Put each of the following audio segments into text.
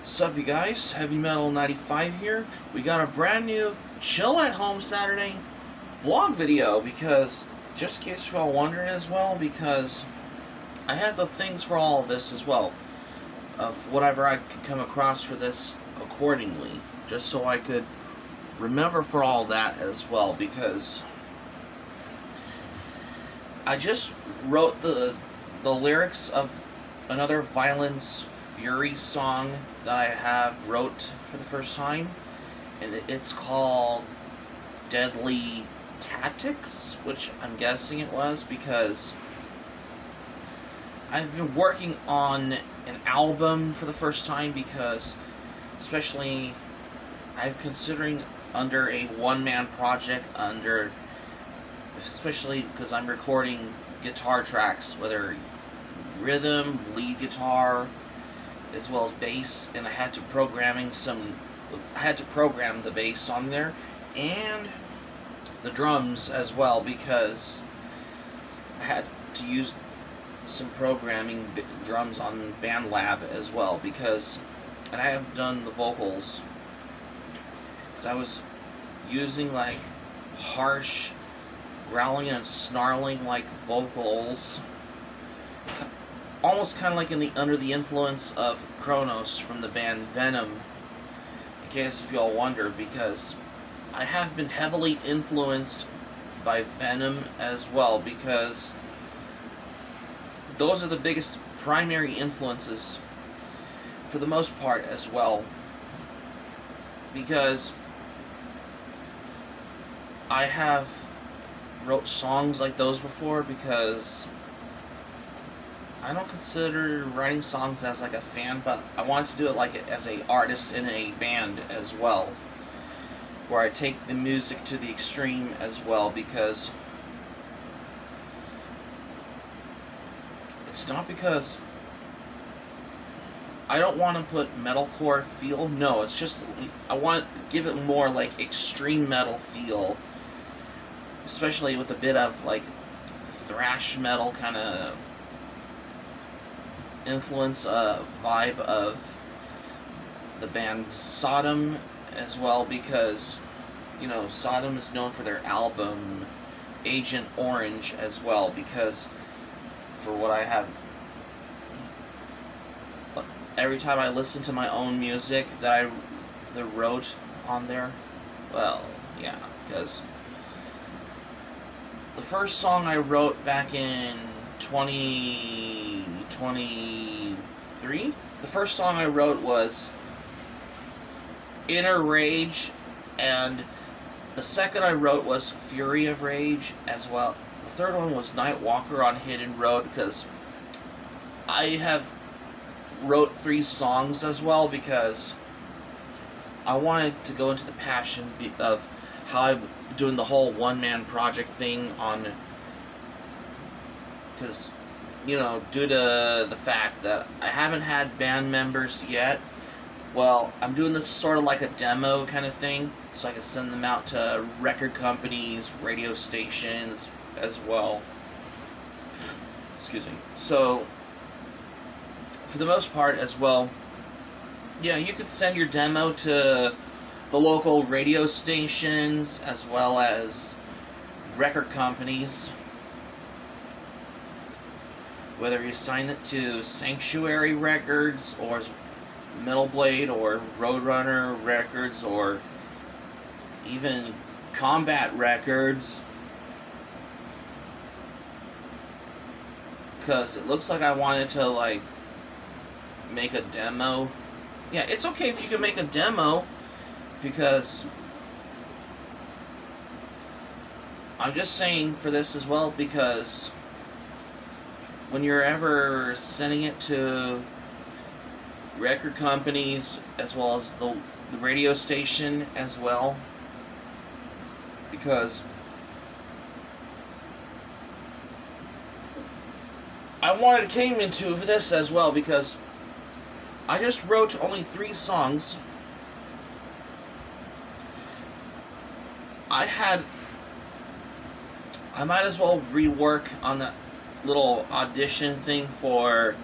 Sup you guys, Heavy Metal 95 here. We got a brand new chill at home Saturday vlog video because, just in case you're all wondering as well, because I have the things for all of this as well, of whatever I could come across for this accordingly, just so I could remember for all that as well, because I just wrote the lyrics of another Violence Fury song that I have wrote for the first time, and it's called Deadly Tactics, which I'm guessing it was because I've been working on an album for the first time, because especially I'm considering under a one-man project, especially because I'm recording guitar tracks, whether rhythm, lead guitar, as well as bass, and I had to program the bass on there, and the drums as well, because I had to use some programming drums on BandLab as well, and I have done the vocals, because I was using like harsh growling and snarling like vocals, almost kind of like under the influence of Kronos from the band Venom, in case if y'all wonder, because I have been heavily influenced by Venom as well, because those are the biggest primary influences for the most part as well, because I have wrote songs like those before, because I don't consider writing songs as like a fan, but I wanted to do it like as a artist in a band as well, where I take the music to the extreme as well, because it's not because I don't want to put metalcore feel, no, it's just I want to give it more like extreme metal feel, especially with a bit of like thrash metal kind of influence, vibe of the band Sodom as well, because Sodom is known for their album Agent Orange as well, because for what I have, every time I listen to my own music that I wrote on there, well, yeah, because the first song I wrote back in 2023, the first song I wrote was Inner Rage, and the second I wrote was Fury of Rage as well. The third one was Nightwalker on Hidden Road, because I have wrote 3 songs as well, because I wanted to go into the passion of how I'm doing the whole one-man project thing on, because due to the fact that I haven't had band members yet, well, I'm doing this sort of like a demo kind of thing, so I can send them out to record companies, radio stations as well. Excuse me. So, for the most part as well, yeah, you could send your demo to the local radio stations as well as record companies, whether you sign it to Sanctuary Records or Metal Blade or Roadrunner Records or even Combat Records, because it looks like I wanted to like make a demo. Yeah, it's okay if you can make a demo, because I'm just saying for this as well, because when you're ever sending it to record companies as well as the radio station as well, because I wanted to came into this as well, because I just wrote only 3 songs. I might as well rework on that little audition thing for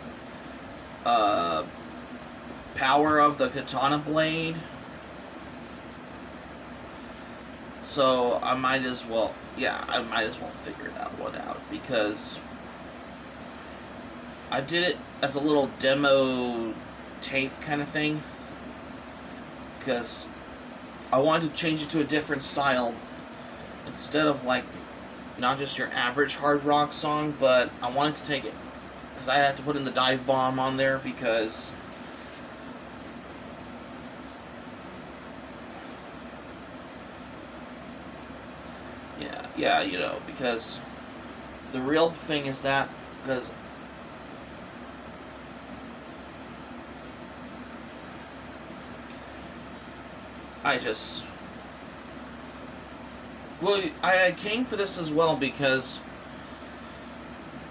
Power of the Katana Blade. So I might as well figure that one out, because I did it as a little demo tape kind of thing, because I wanted to change it to a different style, instead of like not just your average hard rock song, but I wanted to take it, because I had to put in the dive bomb on there, because yeah, you know, because the real thing is that, because I came for this as well, because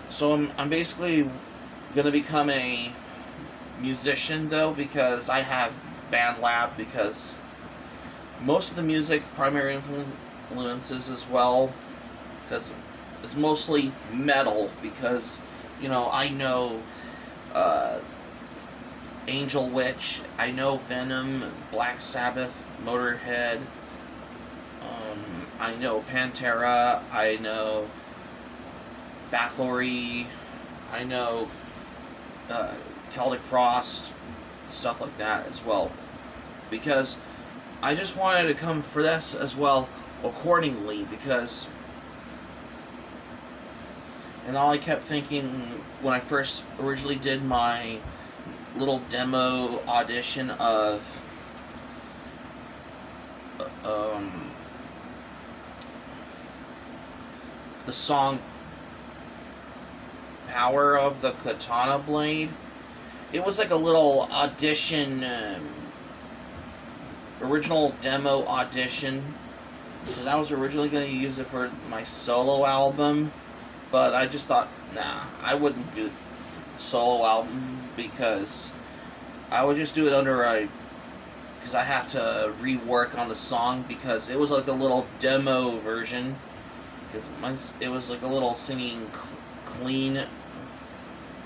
so I'm basically gonna become a musician, though, because I have BandLab, because most of the music, primary influences as well, because it's mostly metal, because, you know, I know Angel Witch, I know Venom, Black Sabbath, Motorhead, I know Pantera, I know Bathory, I know Celtic Frost, stuff like that as well, because I just wanted to come for this as well accordingly, because, and all I kept thinking when I first originally did my little demo audition of the song Power of the Katana Blade, it was like a little audition, original demo audition, because I was originally going to use it for my solo album, but I just thought, nah, I wouldn't do the solo album, because I would just do it under because I have to rework on the song, because it was like a little demo version, because it was like a little singing clean,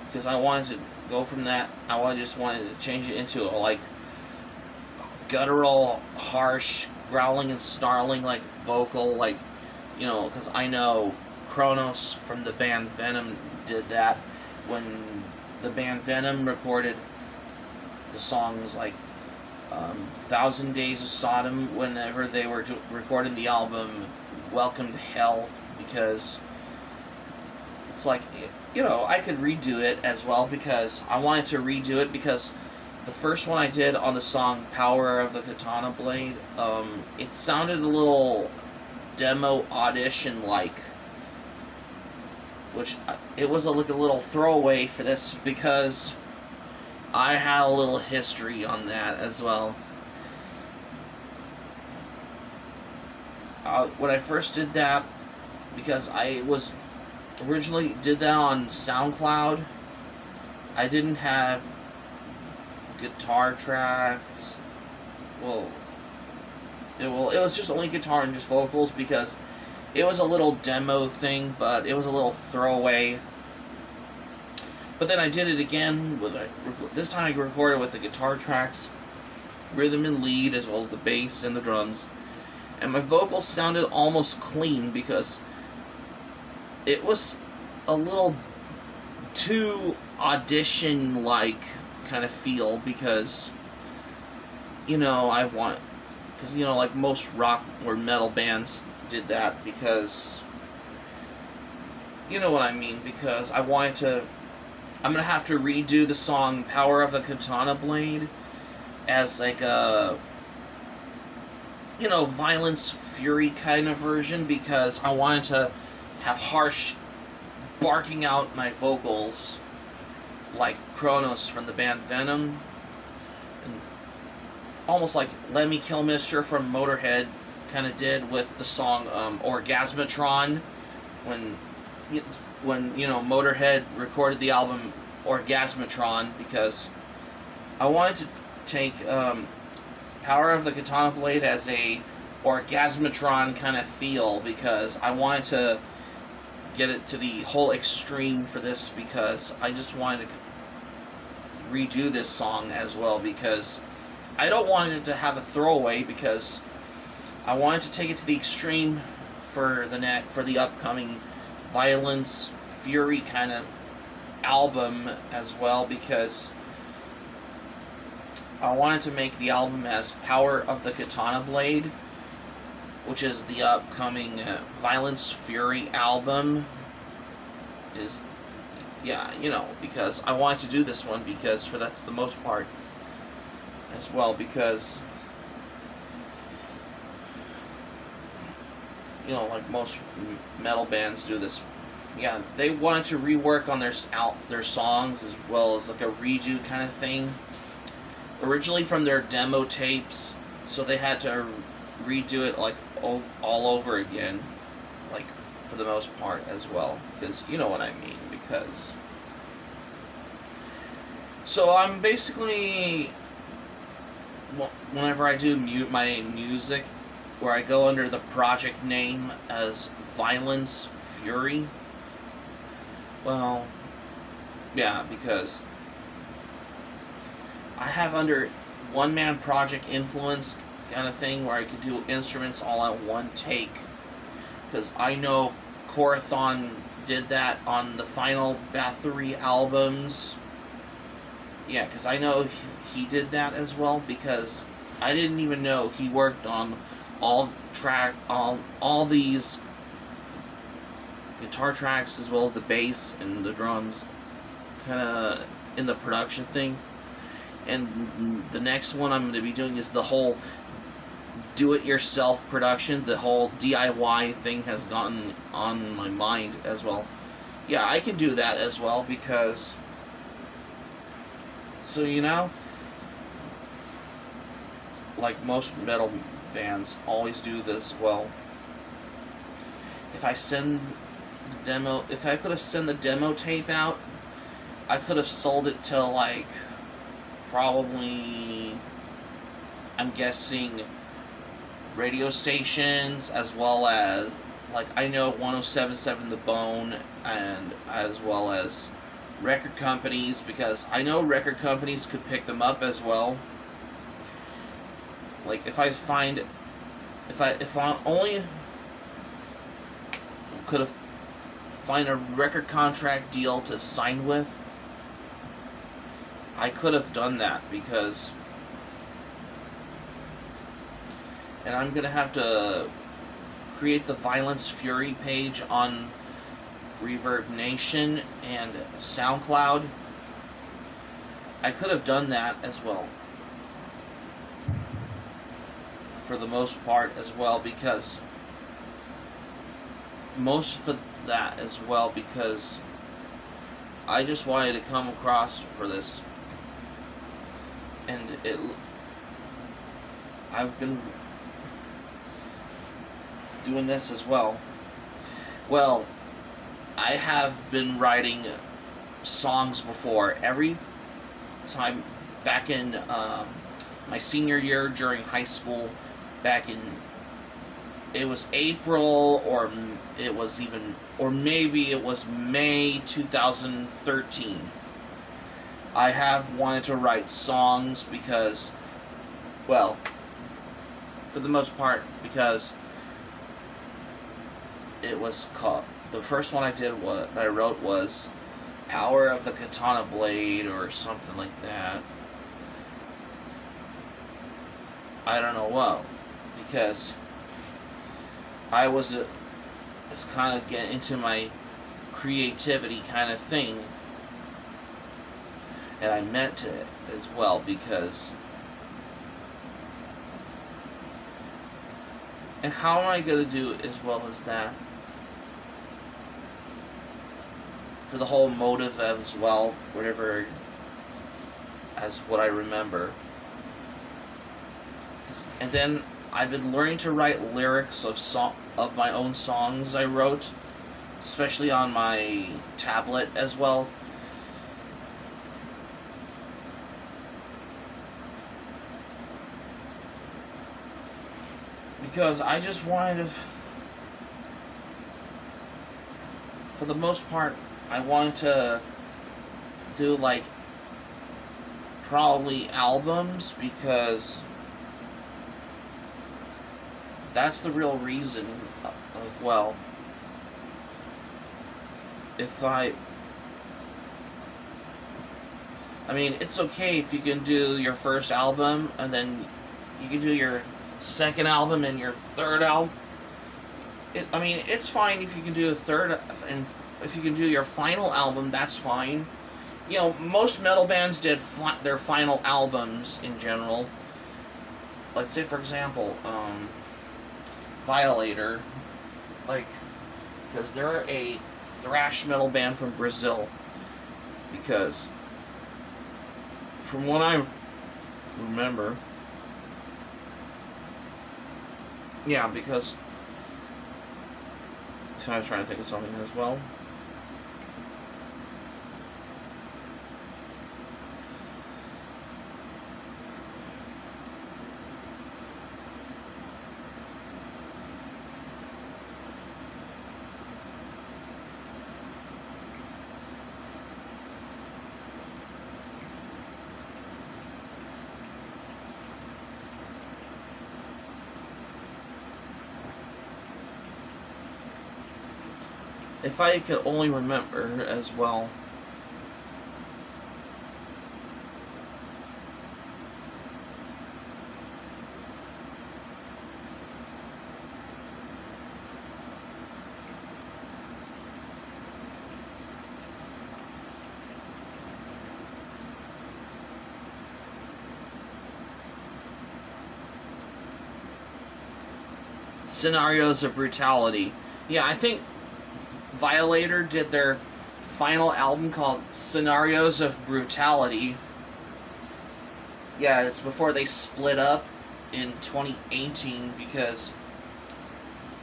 because I wanted to go from that, just wanted to change it into a like guttural, harsh, growling and snarling like vocal, like, you know, because I know Kronos from the band Venom did that when the band Venom recorded the songs like 1,000 Days of Sodom, whenever they were recording the album Welcome to Hell, because it's like, you know, I could redo it as well, because I wanted to redo it, because the first one I did on the song Power of the Katana Blade, it sounded a little demo audition like, which it was like a little throwaway for this, because I had a little history on that as well. When I first did that, because I was originally did that on SoundCloud, I didn't have guitar tracks. It was just only guitar and just vocals, because it was a little demo thing, but it was a little throwaway. But then I did it again this time I recorded with the guitar tracks, rhythm and lead, as well as the bass and the drums, and my vocals sounded almost clean, because it was a little too audition-like kind of feel, because, you know, because, you know, like most rock or metal bands did that, because, you know what I mean, because I'm gonna have to redo the song Power of the Katana Blade as like a, you know, Violence Fury kind of version, because I wanted to have harsh barking out my vocals like Kronos from the band Venom, and almost like Lemmy Kilmister from Motorhead kind of did with the song Orgasmatron, when you know, Motorhead recorded the album Orgasmatron, because I wanted to take Power of the Katana Blade as a Orgasmatron kind of feel, because I wanted to get it to the whole extreme for this, because I just wanted to redo this song as well, because I don't want it to have a throwaway, because I wanted to take it to the extreme for the upcoming Violence Fury kind of album as well, because I wanted to make the album as Power of the Katana Blade, which is the upcoming Violence Fury album. Is, yeah, because I wanted to do this one, because that's the most part as well, because like most metal bands do this. Yeah, they wanted to rework on their songs, as well as like a redo kind of thing, originally from their demo tapes, so they had to redo it like all over again, like for the most part as well, because you know what I mean. Because so I'm basically, whenever I do my music, where I go under the project name as Violence Fury. Well, yeah, because I have under one-man project influence kind of thing, where I could do instruments all at one take. Because I know Corathon did that on the final Bathory albums. Yeah, because I know he did that as well, because I didn't even know he worked on all these guitar tracks, as well as the bass and the drums, kind of in the production thing. And the next one I'm going to be doing is the whole do-it-yourself production. The whole DIY thing has gotten on my mind as well. Yeah, I can do that as well, because, so like most metal bands always do this. Well, if I could have sent the demo tape out, I could have sold it to, like, probably, I'm guessing, radio stations, as well as, like, I know 107.7 The Bone, and as well as record companies, because I know record companies could pick them up as well. Like, if I only could have find a record contract deal to sign with, I could have done that, because, and I'm gonna have to create the Violence Fury page on Reverb Nation and SoundCloud. I could have done that as well, for the most part as well, because most for that as well, because I just wanted to come across for this, and I've been doing this as well. Well, I have been writing songs before. Every time back in my senior year during high school, back in, it was April, or maybe it was May 2013. I have wanted to write songs, because, well, for the most part, because it was called, the first one that I wrote was Power of the Katana Blade, or something like that. I don't know what, because I was it's kind of getting into my creativity kind of thing, and I meant it as well, because, and how am I going to do it as well as that, for the whole motive as well, whatever, as what I remember. And then I've been learning to write lyrics of my own songs I wrote, especially on my tablet as well. Because I just wanted to, for the most part, I wanted to do, like, probably albums, because that's the real reason of, well, if I mean, it's okay if you can do your first album and then you can do your second album and your third album. I mean, it's fine if you can do a third, and if you can do your final album, that's fine. You know, most metal bands did their final albums in general. Let's say, for example, Violator, like, because they're a thrash metal band from Brazil. Because, from what I remember, yeah, because I was trying to think of something here as well. If I could only remember as well. Scenarios of Brutality. Yeah, I think Violator did their final album called Scenarios of Brutality. Yeah, it's before they split up in 2018 because,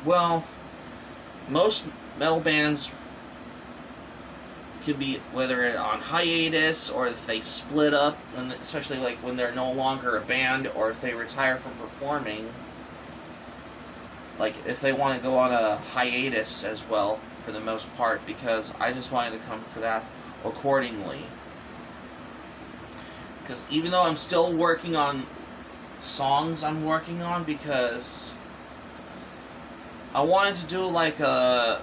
well, most metal bands could be, whether on hiatus or if they split up, especially like when they're no longer a band or if they retire from performing. Like, if they want to go on a hiatus as well, for the most part, because I just wanted to come for that accordingly. Because even though I'm still working on songs I'm working on, because I wanted to do like a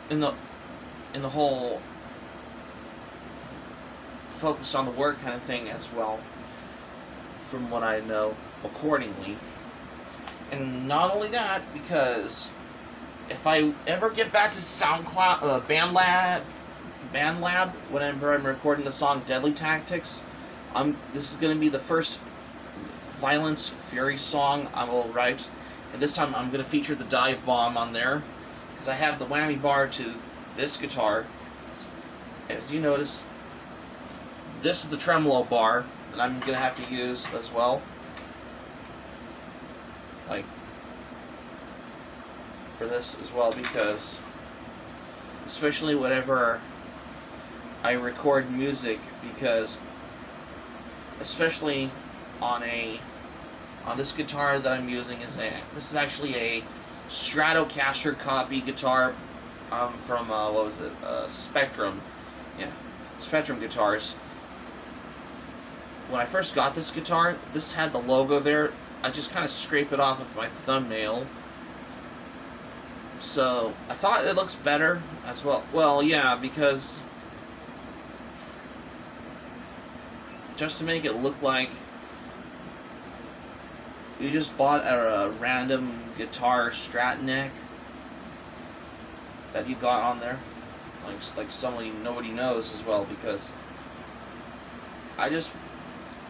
in the whole focus on the work kind of thing as well, from what I know, accordingly. And not only that, because if I ever get back to SoundCloud, BandLab, whenever I'm recording the song Deadly Tactics, this is going to be the first Violence Fury song I will write, and this time I'm going to feature the dive bomb on there, because I have the whammy bar to this guitar. As you notice, this is the tremolo bar that I'm going to have to use as well. Like, for this as well, because especially whenever I record music, because especially on this guitar that I'm using, this is actually a Stratocaster copy guitar from what was it, Spectrum. Yeah, Spectrum guitars. When I first got this guitar, this had the logo there. I just kind of scrape it off with my thumbnail. So I thought it looks better as well. Well, yeah, because just to make it look like you just bought a random guitar Strat neck that you got on there, like somebody nobody knows as well, because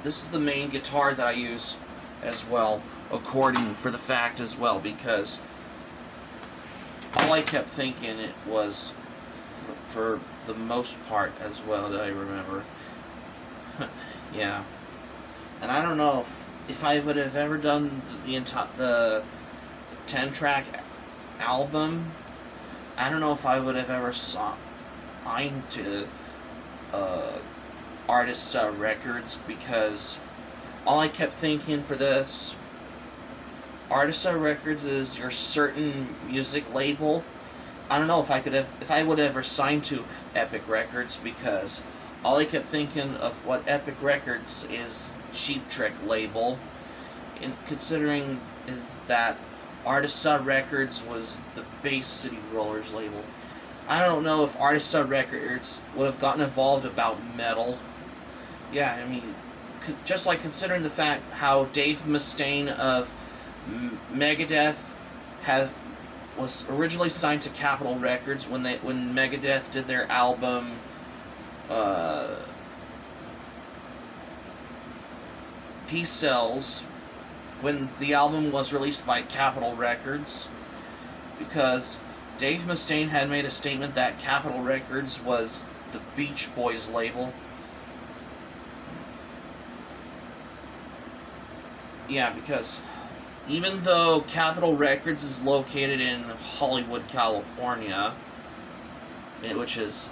this is the main guitar that I use as well, according for the fact as well, because all I kept thinking it was for the most part as well that I remember. Yeah, and I don't know if I would have ever done the 10-track album. I don't know if I would have ever signed to Arista Records, because all I kept thinking for this, Arista Records is your certain music label, I don't know if I would ever sign to Epic Records, because all I kept thinking of what Epic Records is Cheap Trick label, and considering is that Artista Records was the Bay City Rollers label. I don't know if Artista Records would have gotten involved about metal. Yeah, I mean, just like considering the fact how Dave Mustaine of Megadeth was originally signed to Capitol Records when Megadeth did their album Peace Sells, when the album was released by Capitol Records, because Dave Mustaine had made a statement that Capitol Records was the Beach Boys label. Yeah, because even though Capitol Records is located in Hollywood, California, which is,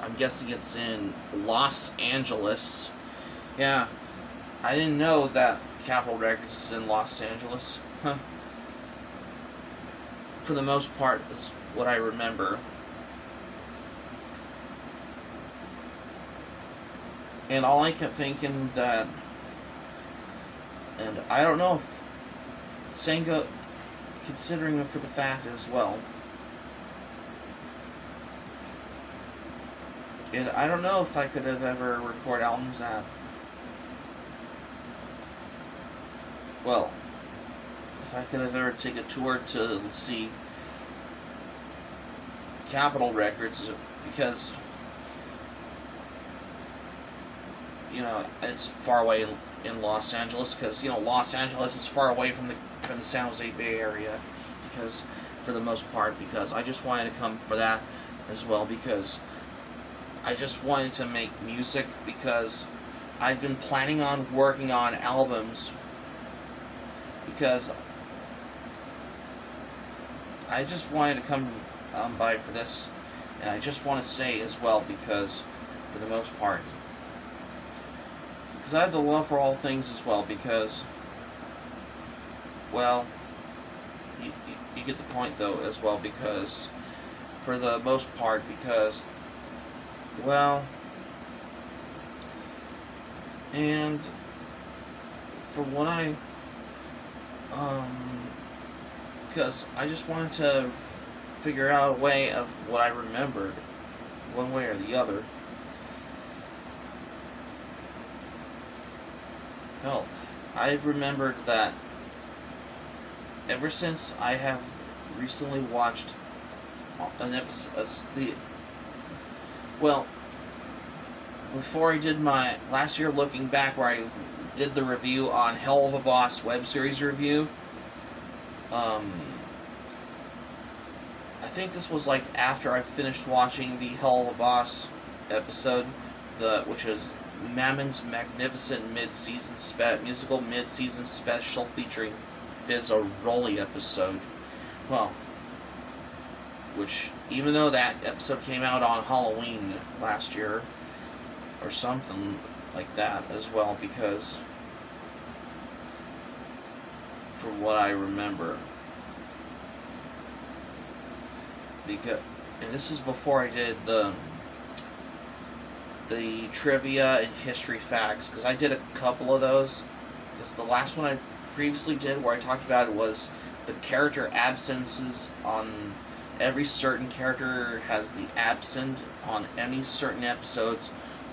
I'm guessing it's in Los Angeles. Yeah, I didn't know that Capitol Records is in Los Angeles. Huh. For the most part, is what I remember. And all I kept thinking that, and I don't know if Senga, considering it for the fact as well, and I don't know if I could have ever recorded albums at, well, if I could have ever taken a tour to see Capitol Records, because, you know, it's far away in Los Angeles, because, you know, Los Angeles is far away from the San Jose Bay Area, because, for the most part, because I just wanted to come for that as well, because I just wanted to make music, because I've been planning on working on albums, because I just wanted to come by for this, and I just want to say as well, because for the most part, because I have the love for all things as well, because, well, you get the point though as well, because for the most part, because, well, and for what I, because I just wanted to figure out a way of what I remembered, one way or the other. Hell, I've remembered that ever since I have recently watched an episode, well, before I did my last year, looking back, where I did the review on Hell of a Boss web series review, I think this was like after I finished watching the Hell of a Boss episode, which is Mammon's magnificent musical mid-season special featuring Fizzaroli episode. Well, which, even though that episode came out on Halloween last year, or something like that as well, because from what I remember, because, and this is before I did the trivia and history facts, because I did a couple of those, because the last one I previously did where I talked about it was the character absences on every certain character has the absent on any certain episodes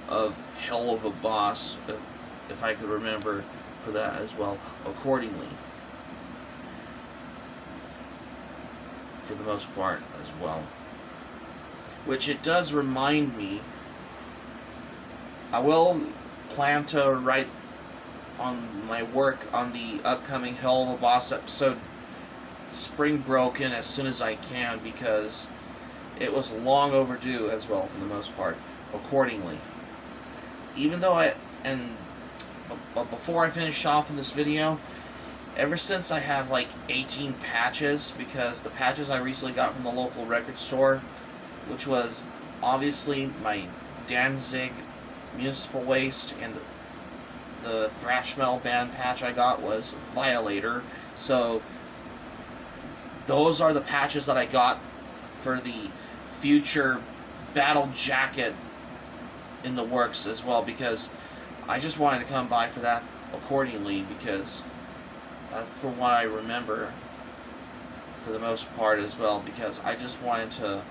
of Hell of a Boss, if I could remember for that as well, accordingly, for the most part as well. Which it does remind me, I will plan to write on my work on the upcoming Hell of a Boss episode Spring Broken as soon as I can, because it was long overdue as well for the most part, accordingly. Even though but before I finish off in this video, ever since I have like 18 patches, because the patches I recently got from the local record store, which was obviously my Danzig Municipal Waste, and the thrash metal band patch I got was Violator, so those are the patches that I got for the future battle jacket in the works as well, because I just wanted to come by for that accordingly, because from what I remember, for the most part as well, because I just wanted to,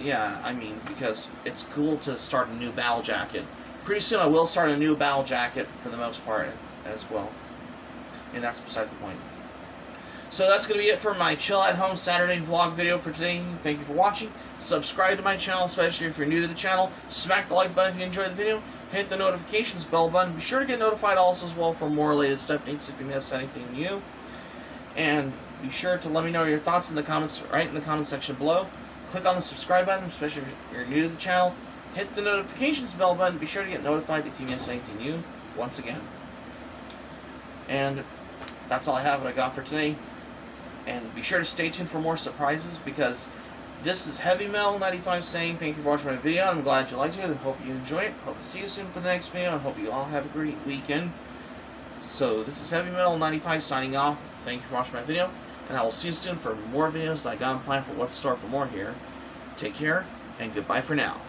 yeah, I mean, because it's cool to start a new battle jacket. Pretty soon I will start a new battle jacket for the most part as well, and that's besides the point. So that's going to be it for my chill at home Saturday vlog video for today. Thank you for watching. Subscribe to my channel, especially if you're new to the channel. Smack the like button if you enjoyed the video. Hit the notifications bell button. Be sure to get notified also as well for more latest updates if you miss anything new. And be sure to let me know your thoughts in the comments, right in the comment section below. Click on the subscribe button, especially if you're new to the channel. Hit the notifications bell button. Be sure to get notified if you miss anything new, once again. And that's all I have what I got for today. And be sure to stay tuned for more surprises, because this is Heavy Metal 95 saying thank you for watching my video. I'm glad you liked it and hope you enjoy it. Hope to see you soon for the next video, and hope you all have a great weekend. So this is Heavy Metal 95 signing off. Thank you for watching my video, and I will see you soon for more videos I got in plan for what's in store for more here. Take care, and goodbye for now.